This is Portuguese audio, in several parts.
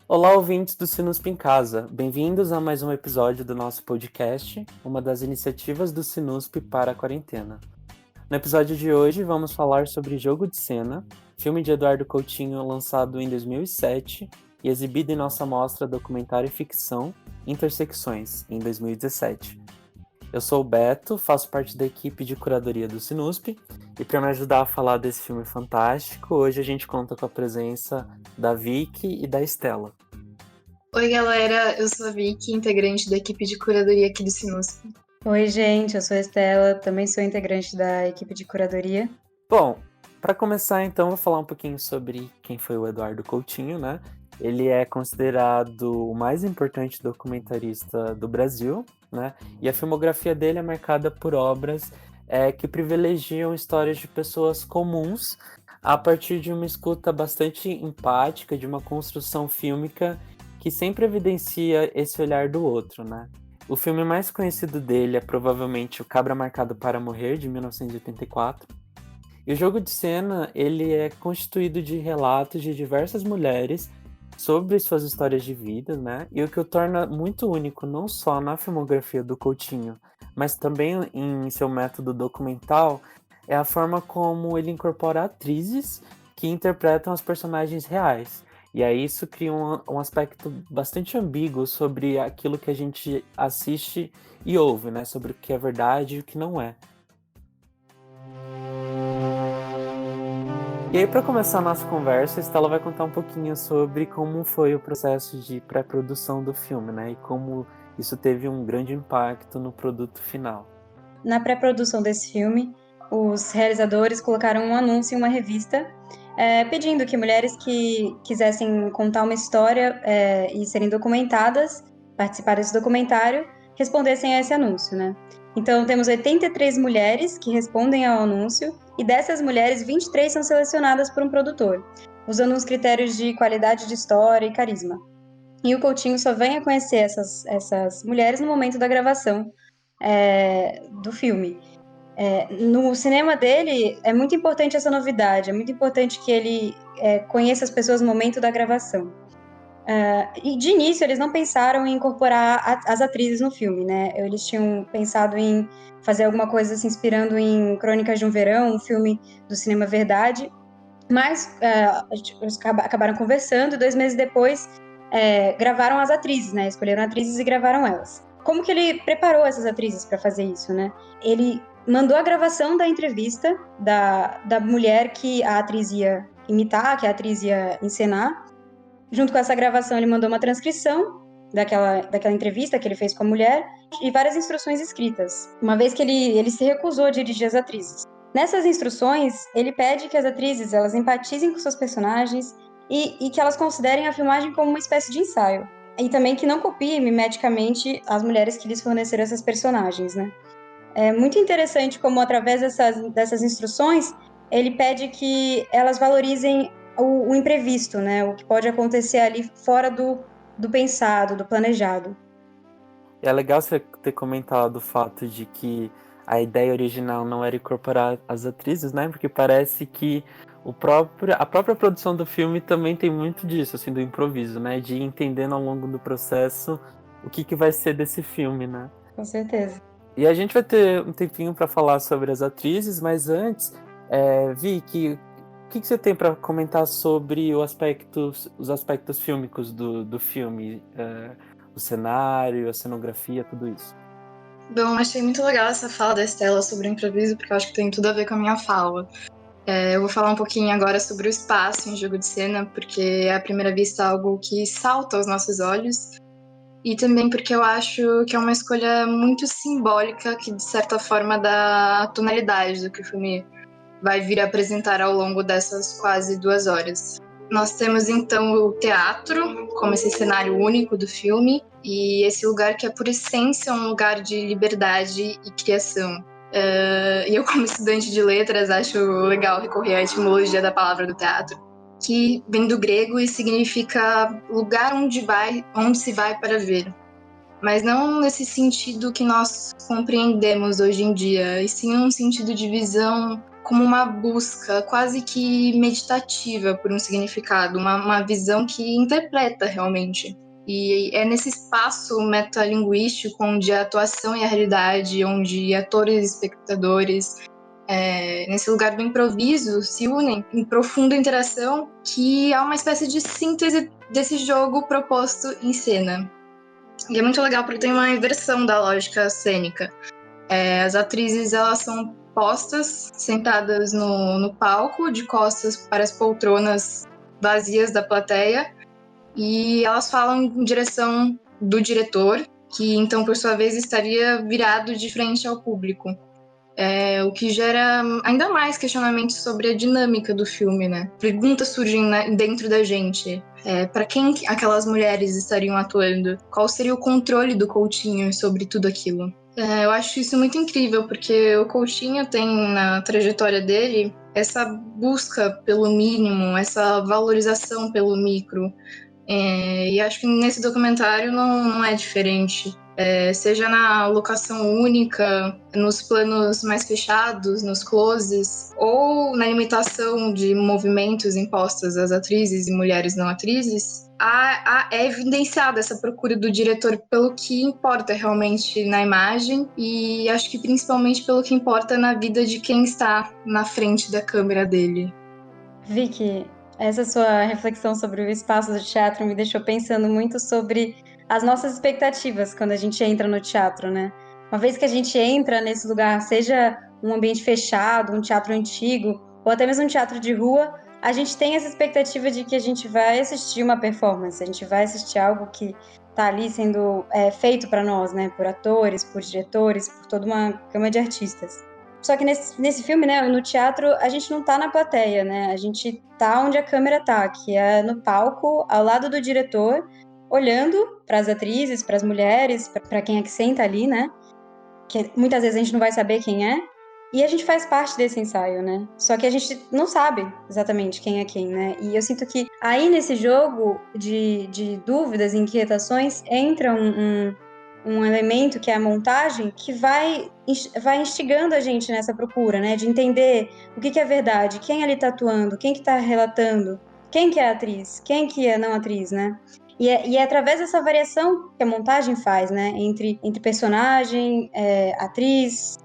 Olá, ouvintes do Sinusp em Casa. Bem-vindos a mais um episódio do nosso podcast, uma das iniciativas do Sinusp para a quarentena. No episódio de hoje, vamos falar sobre Jogo de Cena, filme de Eduardo Coutinho lançado em 2007 e exibido em nossa mostra Documentário e Ficção Intersecções, em 2017. Eu sou o Beto, faço parte da equipe de curadoria do Sinusp, e para me ajudar a falar desse filme fantástico, hoje a gente conta com a presença da Vicky e da Estela. Oi, galera, eu sou a Vicky, integrante da equipe de curadoria aqui do Sinusp. Oi, gente, eu sou a Estela, também sou integrante da equipe de curadoria. Bom, para começar então, vou falar um pouquinho sobre quem foi o Eduardo Coutinho, né? Ele é considerado o mais importante documentarista do Brasil, né? E a filmografia dele é marcada por obras que privilegiam histórias de pessoas comuns a partir de uma escuta bastante empática, de uma construção fílmica que sempre evidencia esse olhar do outro, né? O filme mais conhecido dele é provavelmente O Cabra Marcado para Morrer, de 1984. E o Jogo de Cena, ele é constituído de relatos de diversas mulheres sobre suas histórias de vida, né? E o que o torna muito único, não só na filmografia do Coutinho, mas também em seu método documental, é a forma como ele incorpora atrizes que interpretam as personagens reais. E aí isso cria um aspecto bastante ambíguo sobre aquilo que a gente assiste e ouve, né? Sobre o que é verdade e o que não é. E aí, para começar a nossa conversa, a Estela vai contar um pouquinho sobre como foi o processo de pré-produção do filme, né? E como isso teve um grande impacto no produto final. Na pré-produção desse filme, os realizadores colocaram um anúncio em uma revista pedindo que mulheres que quisessem contar uma história e serem documentadas, participar desse documentário, respondessem a esse anúncio, né? Então, temos 83 mulheres que respondem ao anúncio, e dessas mulheres, 23 são selecionadas por um produtor, usando uns critérios de qualidade de história e carisma. E o Coutinho só vem a conhecer essas mulheres no momento da gravação do filme. No cinema dele, é muito importante essa novidade, é muito importante que ele conheça as pessoas no momento da gravação. E de início, eles não pensaram em incorporar as atrizes no filme, né? Eles tinham pensado em fazer alguma coisa se inspirando em Crônicas de um Verão, um filme do Cinema Verdade, mas eles acabaram conversando e 2 meses depois gravaram as atrizes, né? Escolheram atrizes e gravaram elas. Como que ele preparou essas atrizes para fazer isso, né? Ele mandou a gravação da entrevista da mulher que a atriz ia imitar, que a atriz ia encenar. Junto com essa gravação, ele mandou uma transcrição daquela entrevista que ele fez com a mulher e várias instruções escritas, uma vez que ele se recusou a dirigir as atrizes. Nessas instruções, ele pede que as atrizes elas empatizem com seus personagens e que elas considerem a filmagem como uma espécie de ensaio. E também que não copiem mimeticamente as mulheres que lhes forneceram essas personagens, né? É muito interessante como, através dessas instruções, ele pede que elas valorizem o imprevisto, né? O que pode acontecer ali fora do pensado, do planejado. É legal você ter comentado o fato de que a ideia original não era incorporar as atrizes, né? Porque parece que a própria produção do filme também tem muito disso, assim, do improviso, né? De ir entendendo ao longo do processo o que vai ser desse filme, né? Com certeza. E a gente vai ter um tempinho para falar sobre as atrizes, mas antes, Vicky, o que você tem para comentar sobre os aspectos fílmicos do filme? O cenário, a cenografia, tudo isso. Bom, achei muito legal essa fala da Estela sobre o improviso, porque eu acho que tem tudo a ver com a minha fala. Eu vou falar um pouquinho agora sobre o espaço em Jogo de Cena, porque é à primeira vista algo que salta aos nossos olhos, e também porque eu acho que é uma escolha muito simbólica, que de certa forma dá a tonalidade do que o filme vai vir a apresentar ao longo dessas quase 2 horas. Nós temos então o teatro como esse cenário único do filme, e esse lugar que é por essência um lugar de liberdade e criação. E eu, como estudante de letras, acho legal recorrer à etimologia da palavra do teatro, que vem do grego e significa lugar onde se vai para ver. mas não nesse sentido que nós compreendemos hoje em dia, e sim um sentido de visão como uma busca quase que meditativa por um significado, uma visão que interpreta realmente. E é nesse espaço metalinguístico onde a atuação e a realidade, onde atores e espectadores, nesse lugar do improviso, se unem em profunda interação, que há uma espécie de síntese desse jogo proposto em cena. E é muito legal porque tem uma inversão da lógica cênica. As atrizes, elas são postas, sentadas no palco, de costas para as poltronas vazias da plateia, e elas falam em direção do diretor, que então, por sua vez, estaria virado de frente ao público. O que gera ainda mais questionamentos sobre a dinâmica do filme, né? Perguntas surgem dentro da gente. Para quem aquelas mulheres estariam atuando? Qual seria o controle do Coutinho sobre tudo aquilo? Eu acho isso muito incrível, porque o Coutinho tem na trajetória dele essa busca pelo mínimo, essa valorização pelo micro. E acho que nesse documentário não é diferente. Seja na locação única, nos planos mais fechados, nos closes, ou na limitação de movimentos impostos às atrizes e mulheres não atrizes, é evidenciada essa procura do diretor pelo que importa realmente na imagem, e acho que principalmente pelo que importa na vida de quem está na frente da câmera dele. Vicky, essa sua reflexão sobre o espaço do teatro me deixou pensando muito sobre as nossas expectativas quando a gente entra no teatro, né? Uma vez que a gente entra nesse lugar, seja um ambiente fechado, um teatro antigo, ou até mesmo um teatro de rua, a gente tem essa expectativa de que a gente vai assistir uma performance, a gente vai assistir algo que está ali sendo feito para nós, né? Por atores, por diretores, por toda uma gama de artistas. Só que nesse filme, né, no teatro, a gente não tá na plateia, né? A gente tá onde a câmera tá, que é no palco, ao lado do diretor, olhando para as atrizes, para as mulheres, para quem é que senta ali, né? Que muitas vezes a gente não vai saber quem é. E a gente faz parte desse ensaio, né? Só que a gente não sabe exatamente quem é quem, né? E eu sinto que aí nesse jogo de dúvidas e inquietações entra um elemento que é a montagem que vai instigando a gente nessa procura, né? De entender o que é verdade, quem ali tá atuando, quem que tá relatando, quem que é a atriz, quem que é não atriz, né? E é através dessa variação que a montagem faz, né? Entre personagem, atriz,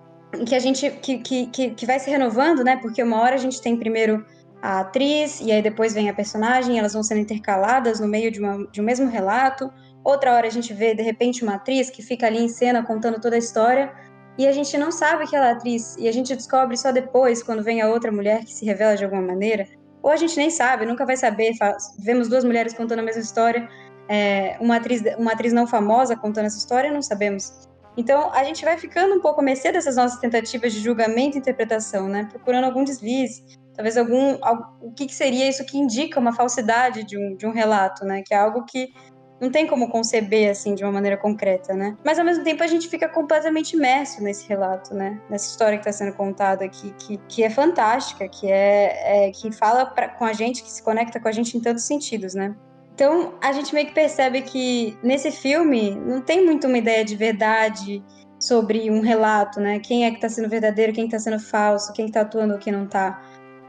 que a gente que vai se renovando, né? Porque uma hora a gente tem primeiro a atriz e aí depois vem a personagem, elas vão sendo intercaladas no meio de um mesmo relato. Outra hora a gente vê, de repente, uma atriz que fica ali em cena contando toda a história e a gente não sabe que ela é atriz e a gente descobre só depois, quando vem a outra mulher que se revela de alguma maneira. Ou a gente nem sabe, nunca vai saber. Vemos duas mulheres contando a mesma história, uma atriz não famosa contando essa história, não sabemos. Então, a gente vai ficando um pouco à mercê dessas nossas tentativas de julgamento e interpretação, né? Procurando algum deslize, talvez o que seria isso que indica uma falsidade de um relato, né? Que é algo que não tem como conceber, assim, de uma maneira concreta, né? Mas, ao mesmo tempo, a gente fica completamente imerso nesse relato, né? Nessa história que está sendo contada aqui, que é fantástica, que fala com a gente, que se conecta com a gente em tantos sentidos, né? Então, a gente meio que percebe que, nesse filme, não tem muito uma ideia de verdade sobre um relato, né? Quem é que está sendo verdadeiro, quem está sendo falso, quem está atuando ou quem não está.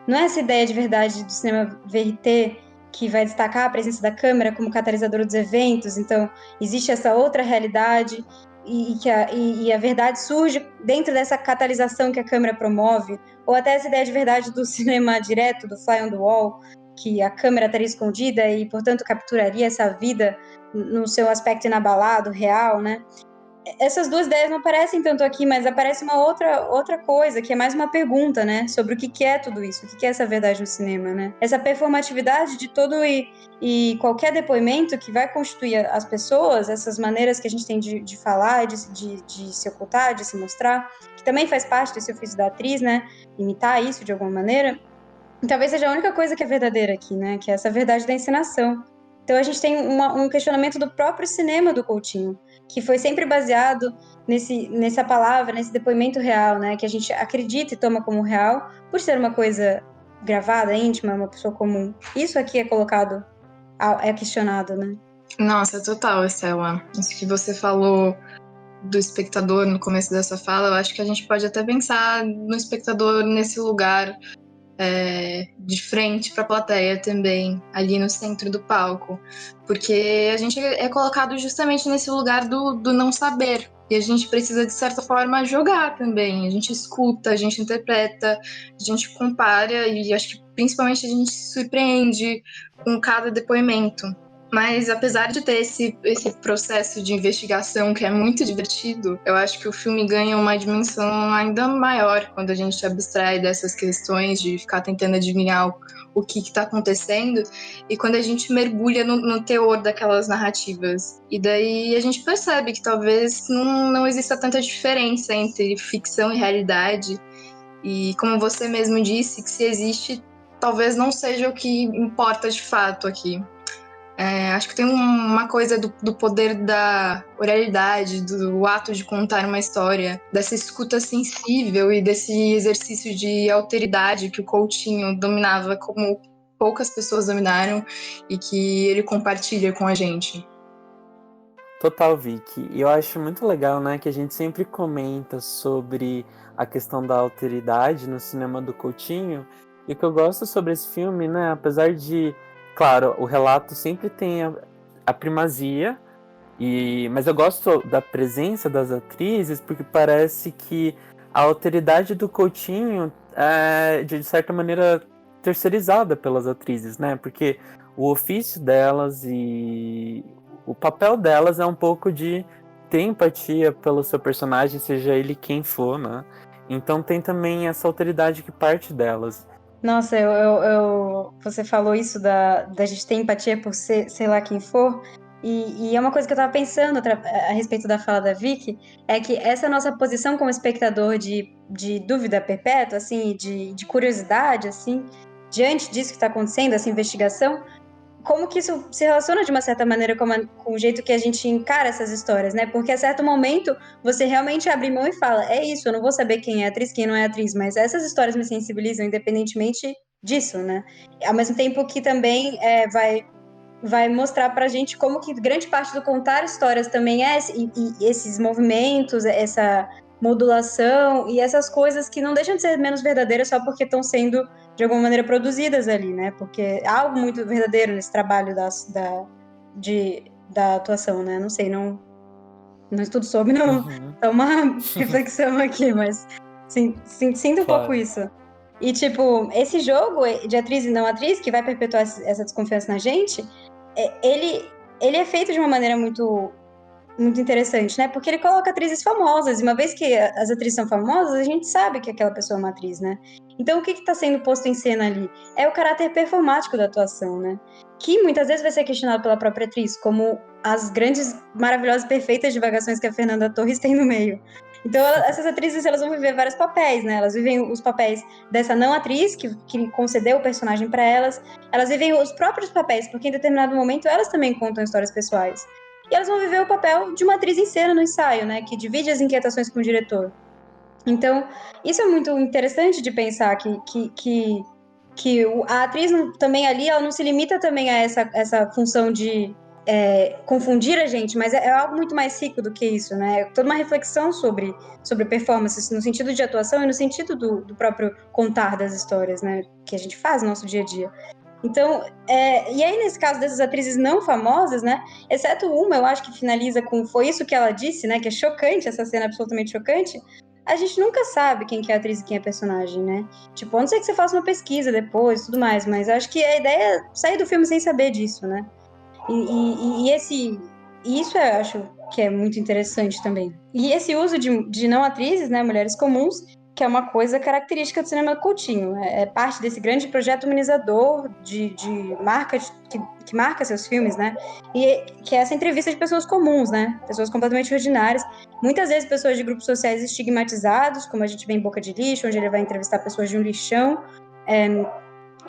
Não é essa ideia de verdade do cinema verité que vai destacar a presença da câmera como catalisadora dos eventos. Então, existe essa outra realidade e a verdade surge dentro dessa catalisação que a câmera promove, ou até essa ideia de verdade do cinema direto, do fly on the wall, que a câmera estaria escondida e, portanto, capturaria essa vida no seu aspecto inabalado, real, né? Essas duas ideias não aparecem tanto aqui, mas aparece uma outra coisa, que é mais uma pergunta, né? Sobre o que é tudo isso, o que é essa verdade no cinema, né? Essa performatividade de todo e qualquer depoimento que vai constituir as pessoas, essas maneiras que a gente tem de falar, de se ocultar, de se mostrar, que também faz parte desse ofício da atriz, né? Imitar isso de alguma maneira. E talvez seja a única coisa que é verdadeira aqui, né? Que é essa verdade da encenação. Então a gente tem um questionamento do próprio cinema do Coutinho, que foi sempre baseado nessa palavra, nesse depoimento real, né? Que a gente acredita e toma como real, por ser uma coisa gravada, íntima, uma pessoa comum. Isso aqui é colocado, é questionado, né? Nossa, total, Estela. Isso que você falou do espectador no começo dessa fala, eu acho que a gente pode até pensar no espectador nesse lugar de frente para a plateia também, ali no centro do palco. Porque a gente é colocado justamente nesse lugar do não saber. E a gente precisa, de certa forma, jogar também. A gente escuta, a gente interpreta, a gente compara e acho que principalmente a gente se surpreende com cada depoimento. Mas apesar de ter esse processo de investigação que é muito divertido, eu acho que o filme ganha uma dimensão ainda maior quando a gente abstrai dessas questões de ficar tentando adivinhar o que está acontecendo e quando a gente mergulha no teor daquelas narrativas. E daí a gente percebe que talvez não exista tanta diferença entre ficção e realidade. E como você mesmo disse, que se existe, talvez não seja o que importa de fato aqui. Acho que tem uma coisa do poder da oralidade, do ato de contar uma história, dessa escuta sensível e desse exercício de alteridade que o Coutinho dominava como poucas pessoas dominaram e que ele compartilha com a gente. Total, Vicky. E eu acho muito legal, né, que a gente sempre comenta sobre a questão da alteridade no cinema do Coutinho. E o que eu gosto sobre esse filme, né, apesar de, claro, o relato sempre tem a primazia, mas eu gosto da presença das atrizes porque parece que a alteridade do Coutinho é, de certa maneira, terceirizada pelas atrizes, né? Porque o ofício delas e o papel delas é um pouco de ter empatia pelo seu personagem, seja ele quem for, né? Então tem também essa alteridade que parte delas. Nossa, você falou isso da gente ter empatia por ser, sei lá quem for, e é uma coisa que eu tava pensando a respeito da fala da Vicky, é que essa nossa posição como espectador de dúvida perpétua, assim, de curiosidade, assim, diante disso que está acontecendo, essa investigação, como que isso se relaciona de uma certa maneira com o jeito que a gente encara essas histórias, né? Porque a certo momento você realmente abre mão e fala: é isso, eu não vou saber quem é atriz, quem não é atriz, mas essas histórias me sensibilizam independentemente disso, né? Ao mesmo tempo que também vai mostrar pra gente como que grande parte do contar histórias também é e esses movimentos, essa modulação e essas coisas que não deixam de ser menos verdadeiras só porque estão sendo de alguma maneira produzidas ali, né? Porque há algo muito verdadeiro nesse trabalho da atuação, né? Não sei, não estudo sobre, não. Uhum. É uma reflexão aqui, mas sinto um pouco Claro. isso. E, tipo, esse jogo de atriz e não atriz, que vai perpetuar essa desconfiança na gente, ele é feito de uma maneira muito, muito interessante, né? Porque ele coloca atrizes famosas, e uma vez que as atrizes são famosas, a gente sabe que aquela pessoa é uma atriz, né? Então, o que está sendo posto em cena ali? É o caráter performático da atuação, né? Que muitas vezes vai ser questionado pela própria atriz, como as grandes, maravilhosas, perfeitas divagações que a Fernanda Torres tem no meio. Então, essas atrizes, elas vão viver vários papéis, né? Elas vivem os papéis dessa não atriz, que concedeu o personagem para elas. Elas vivem os próprios papéis, porque em determinado momento elas também contam histórias pessoais. E elas vão viver o papel de uma atriz em cena no ensaio, né? Que divide as inquietações com o diretor. Então, isso é muito interessante de pensar que a atriz também ali, ela não se limita também a essa função de confundir a gente, mas é algo muito mais rico do que isso, né? É toda uma reflexão sobre performance, no sentido de atuação e no sentido do próprio contar das histórias, né? Que a gente faz no nosso dia a dia. Então, e aí nesse caso dessas atrizes não famosas, né? Exceto uma, eu acho que finaliza com foi isso que ela disse, né? Que é chocante, essa cena absolutamente chocante. A gente nunca sabe quem que é atriz e quem é personagem, né? Tipo, a não ser que você faça uma pesquisa depois e tudo mais, mas eu acho que a ideia é sair do filme sem saber disso, né? E isso eu acho que é muito interessante também. E esse uso de não atrizes, né, mulheres comuns, que é uma coisa característica do cinema do Coutinho. É parte desse grande projeto humanizador de marca que marca seus filmes, né? E que é essa entrevista de pessoas comuns, né? Pessoas completamente ordinárias. Muitas vezes pessoas de grupos sociais estigmatizados, como a gente vê em Boca de Lixo, onde ele vai entrevistar pessoas de um lixão.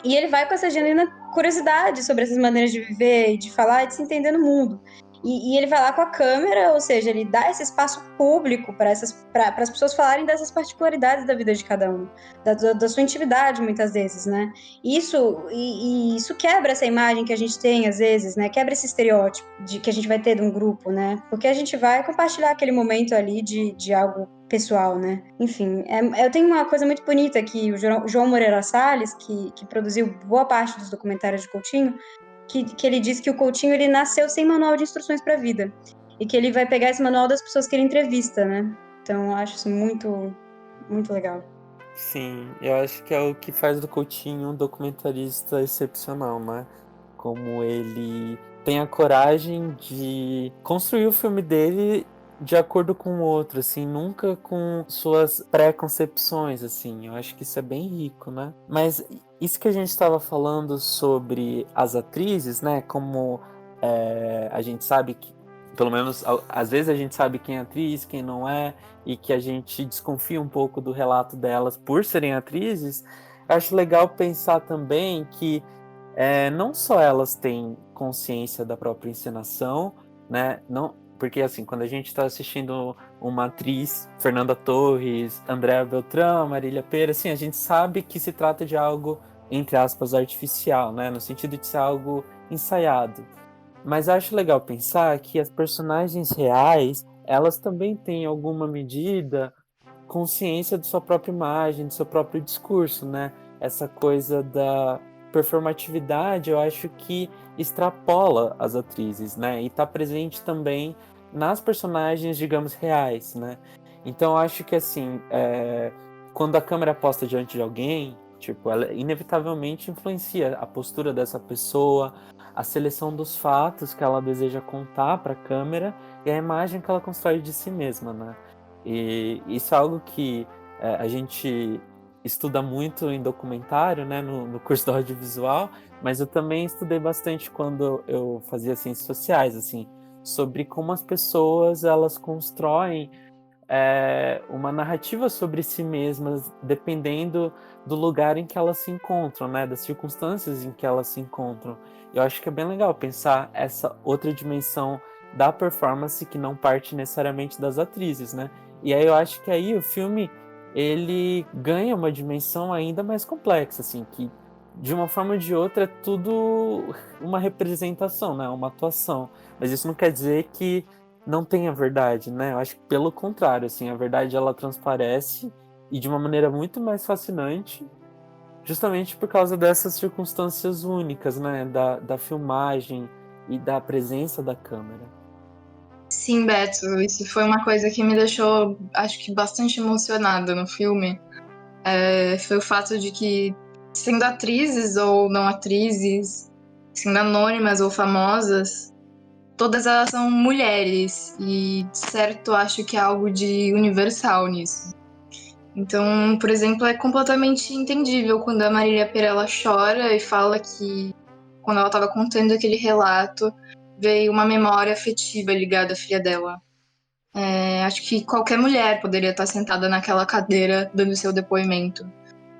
E ele vai com essa genuína curiosidade sobre essas maneiras de viver, de falar e de se entender no mundo. E ele vai lá com a câmera, ou seja, ele dá esse espaço público para as pessoas falarem dessas particularidades da vida de cada um, da sua intimidade, muitas vezes, né? Isso quebra essa imagem que a gente tem, às vezes, né? Quebra esse estereótipo que a gente vai ter de um grupo, né? Porque a gente vai compartilhar aquele momento ali de algo pessoal, né? Enfim, eu tenho uma coisa muito bonita que o João Moreira Salles, que produziu boa parte dos documentários de Coutinho, que ele diz que o Coutinho ele nasceu sem manual de instruções para a vida e que ele vai pegar esse manual das pessoas que ele entrevista, né? Então eu acho isso muito, muito legal. Sim, eu acho que é o que faz do Coutinho um documentarista excepcional, né? Como ele tem a coragem de construir o filme dele de acordo com o outro, assim, nunca com suas pré-concepções, assim. Eu acho que isso é bem rico, né? Mas isso que a gente estava falando sobre as atrizes, né? Como a gente sabe que, pelo menos às vezes a gente sabe quem é atriz, quem não é, e que a gente desconfia um pouco do relato delas por serem atrizes. Acho legal pensar também que não só elas têm consciência da própria encenação, né? Não, porque assim, quando a gente está assistindo uma atriz, Fernanda Torres, Andréa Beltrão, Marília Pêra, assim, a gente sabe que se trata de algo, entre aspas, artificial, né? No sentido de ser algo ensaiado. Mas acho legal pensar que as personagens reais, elas também têm, em alguma medida, consciência de sua própria imagem, do seu próprio discurso, né? Essa coisa da performatividade, eu acho que extrapola as atrizes, né? E está presente também nas personagens, digamos, reais, né? Então eu acho que, assim, quando a câmera é posta diante de alguém, tipo, ela inevitavelmente influencia a postura dessa pessoa, a seleção dos fatos que ela deseja contar para a câmera e a imagem que ela constrói de si mesma, né? E isso é algo que a gente estuda muito em documentário, né, no curso do audiovisual, mas eu também estudei bastante quando eu fazia ciências sociais, assim, sobre como as pessoas elas constroem uma narrativa sobre si mesmas, dependendo do lugar em que elas se encontram, né, das circunstâncias em que elas se encontram. Eu acho que é bem legal pensar essa outra dimensão da performance que não parte necessariamente das atrizes, né? E aí eu acho que aí o filme ele ganha uma dimensão ainda mais complexa, assim, que de uma forma ou de outra é tudo uma representação, né? Uma atuação. Mas isso não quer dizer que não tenha verdade, né? Eu acho que pelo contrário, assim, a verdade ela transparece e de uma maneira muito mais fascinante, justamente por causa dessas circunstâncias únicas, né? Da filmagem e da presença da câmera. Sim, Beto, isso foi uma coisa que me deixou, acho que, bastante emocionada no filme. Foi o fato de que, sendo atrizes ou não atrizes, sendo anônimas ou famosas, todas elas são mulheres. E, de certo, acho que é algo de universal nisso. Então, por exemplo, é completamente entendível quando a Marília Pêra chora e fala que, quando ela estava contando aquele relato, veio uma memória afetiva ligada à filha dela. Acho que qualquer mulher poderia estar sentada naquela cadeira dando seu depoimento.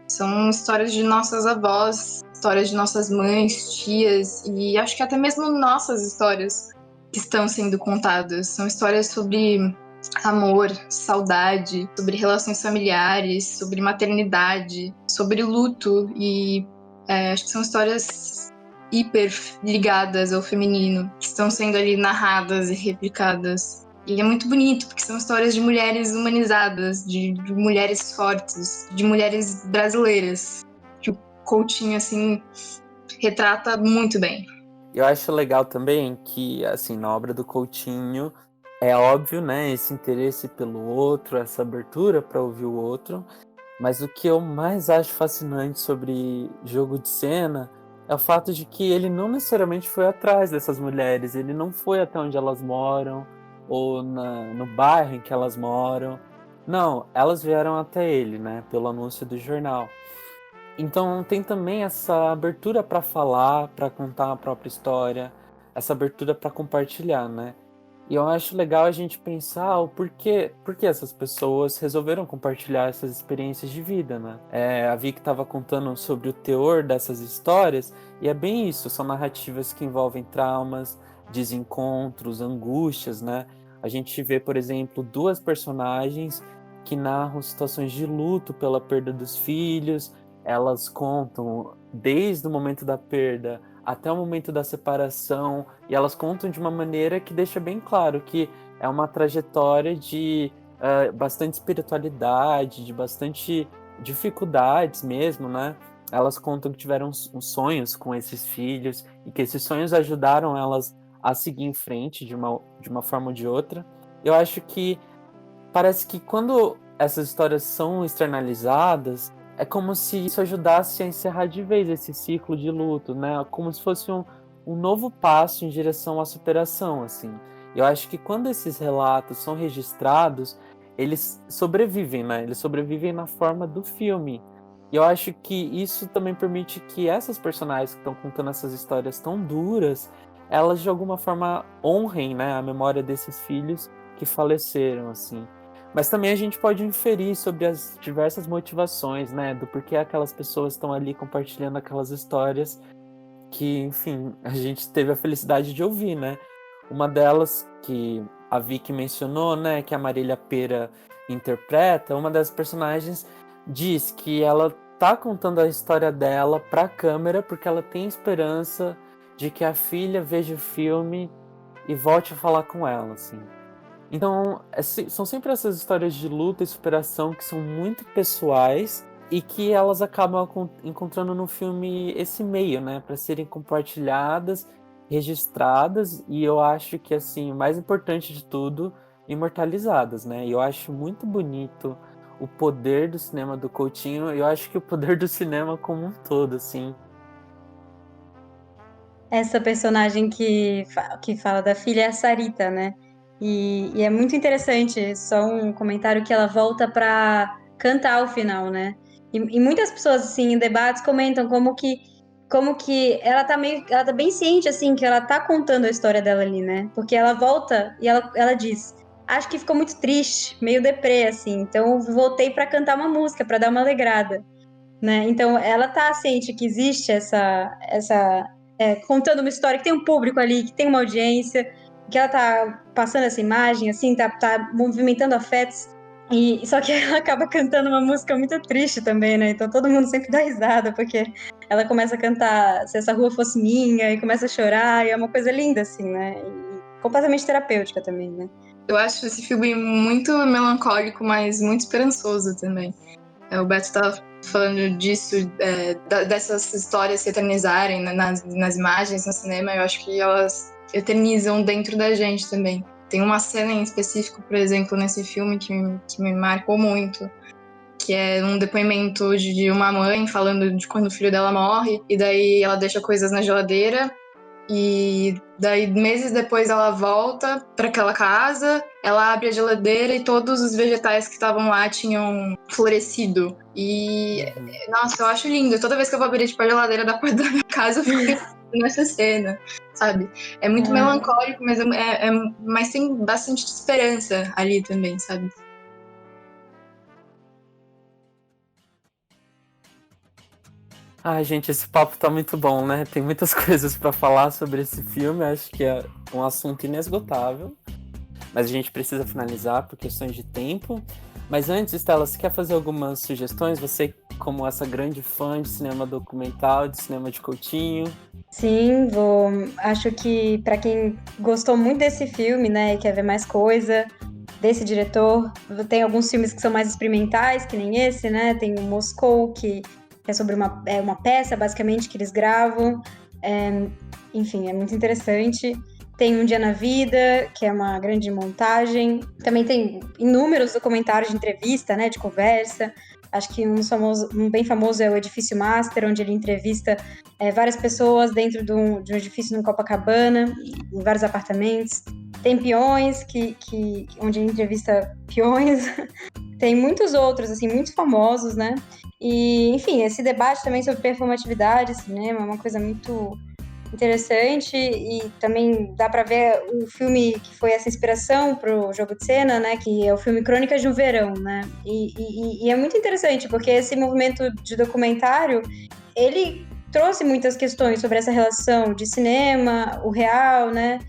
São histórias de nossas avós, histórias de nossas mães, tias e acho que até mesmo nossas histórias que estão sendo contadas. São histórias sobre amor, saudade, sobre relações familiares, sobre maternidade, sobre luto e acho que são histórias hiper ligadas ao feminino que estão sendo ali narradas e replicadas. E é muito bonito, porque são histórias de mulheres humanizadas, de mulheres fortes, de mulheres brasileiras, que o Coutinho, assim, retrata muito bem. Eu acho legal também que, assim, na obra do Coutinho, é óbvio, né, esse interesse pelo outro, essa abertura para ouvir o outro, mas o que eu mais acho fascinante sobre Jogo de Cena é o fato de que ele não necessariamente foi atrás dessas mulheres, ele não foi até onde elas moram, ou no bairro em que elas moram. Não, elas vieram até ele, né, pelo anúncio do jornal. Então tem também essa abertura para falar, para contar a própria história, essa abertura para compartilhar, né? E eu acho legal a gente pensar o porquê, porque essas pessoas resolveram compartilhar essas experiências de vida, né? A Vicky estava contando sobre o teor dessas histórias, e é bem isso, são narrativas que envolvem traumas, desencontros, angústias, né? A gente vê, por exemplo, duas personagens que narram situações de luto pela perda dos filhos. Elas contam desde o momento da perda até o momento da separação, e elas contam de uma maneira que deixa bem claro que é uma trajetória de bastante espiritualidade, de bastante dificuldades mesmo, né? Elas contam que tiveram uns sonhos com esses filhos e que esses sonhos ajudaram elas a seguir em frente de uma forma ou de outra. Eu acho que parece que quando essas histórias são externalizadas, é como se isso ajudasse a encerrar de vez esse ciclo de luto, né? Como se fosse um novo passo em direção à superação, assim. Eu acho que quando esses relatos são registrados, eles sobrevivem, né? Eles sobrevivem na forma do filme. E eu acho que isso também permite que essas personagens que estão contando essas histórias tão duras, elas de alguma forma honrem, né, a memória desses filhos que faleceram, assim. Mas também a gente pode inferir sobre as diversas motivações, né, do porquê aquelas pessoas estão ali compartilhando aquelas histórias que, enfim, a gente teve a felicidade de ouvir, né? Uma delas, que a Vicky mencionou, né, que a Marília Pêra interpreta, uma das personagens diz que ela tá contando a história dela pra câmera porque ela tem esperança de que a filha veja o filme e volte a falar com ela, assim. Então, são sempre essas histórias de luta e superação que são muito pessoais e que elas acabam encontrando no filme esse meio, né, para serem compartilhadas, registradas e eu acho que, assim, o mais importante de tudo, imortalizadas, né? E eu acho muito bonito o poder do cinema do Coutinho, eu acho que o poder do cinema como um todo, assim. Essa personagem que fala da filha é a Sarita, né? E é muito interessante, só um comentário que ela volta para cantar ao final, né? E muitas pessoas, assim, em debates comentam como que ela tá bem ciente, assim, que ela tá contando a história dela ali, né? Porque ela volta e ela diz, acho que ficou muito triste, meio deprê, assim, então eu voltei para cantar uma música, para dar uma alegrada, né? Então ela tá ciente que existe contando uma história que tem um público ali, que tem uma audiência, que ela tá passando essa imagem, assim, tá movimentando afetos. E só que ela acaba cantando uma música muito triste também, né? Então todo mundo sempre dá risada, porque ela começa a cantar Se Essa Rua Fosse Minha, e começa a chorar, e é uma coisa linda, assim, né? E completamente terapêutica também, né? Eu acho esse filme muito melancólico, mas muito esperançoso também. O Beto tá falando disso, dessas histórias se eternizarem nas imagens, no cinema. Eu acho que elas eternizam dentro da gente também. Tem uma cena em específico, por exemplo, nesse filme que me marcou muito, que é um depoimento de uma mãe falando de quando o filho dela morre, e daí ela deixa coisas na geladeira, e daí meses depois ela volta para aquela casa, ela abre a geladeira e todos os vegetais que estavam lá tinham florescido. E, nossa, eu acho lindo. Toda vez que eu vou abrir tipo, a geladeira da porta da minha casa, eu fico nessa cena, sabe? É muito melancólico, mas tem bastante esperança ali também, sabe? Ai, gente, esse papo tá muito bom, né? Tem muitas coisas pra falar sobre esse filme, acho que é um assunto inesgotável. Mas a gente precisa finalizar por questões de tempo. Mas antes, Estela, você quer fazer algumas sugestões? Você, como essa grande fã de cinema documental, de cinema de Coutinho. Sim, vou. Acho que para quem gostou muito desse filme, né, e quer ver mais coisa desse diretor, tem alguns filmes que são mais experimentais, que nem esse, né? Tem o Moscou, que é sobre uma peça, basicamente, que eles gravam. Enfim, é muito interessante. Tem Um Dia na Vida, que é uma grande montagem. Também tem inúmeros documentários de entrevista, né, de conversa. Acho que um bem famoso é o Edifício Master, onde ele entrevista várias pessoas dentro de um edifício no Copacabana, em vários apartamentos. Tem Peões, onde ele entrevista peões. Tem muitos outros, assim, muito famosos, né? E, enfim, esse debate também sobre performatividade, cinema, é uma coisa muito interessante, e também dá para ver o filme que foi essa inspiração para o Jogo de Cena, né, que é o filme Crônicas de um Verão, né, e é muito interessante, porque esse movimento de documentário, ele trouxe muitas questões sobre essa relação de cinema, o real, né,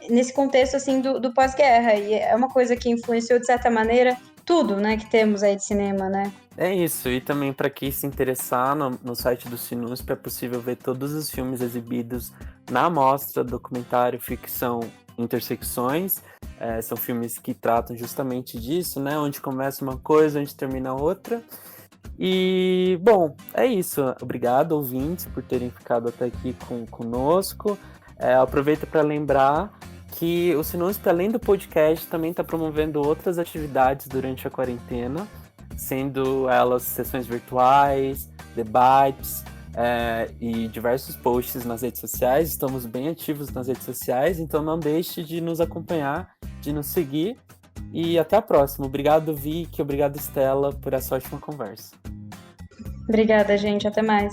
nesse contexto, assim, do pós-guerra. E é uma coisa que influenciou, de certa maneira, tudo, né, que temos aí de cinema, né? É isso, e também para quem se interessar, no site do Sinusp é possível ver todos os filmes exibidos na mostra Documentário Ficção Intersecções. São filmes que tratam justamente disso, né? Onde começa uma coisa, onde termina outra. E, bom, é isso. Obrigado, ouvintes, por terem ficado até aqui conosco. Aproveito para lembrar que o Sinusp, além do podcast, também está promovendo outras atividades durante a quarentena, sendo elas sessões virtuais, debates e diversos posts nas redes sociais. Estamos bem ativos nas redes sociais, então não deixe de nos acompanhar, de nos seguir. E até a próxima. Obrigado, Vicky. Obrigado, Estela, por essa ótima conversa. Obrigada, gente. Até mais.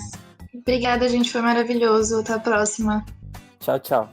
Obrigada, gente. Foi maravilhoso. Até a próxima. Tchau, tchau.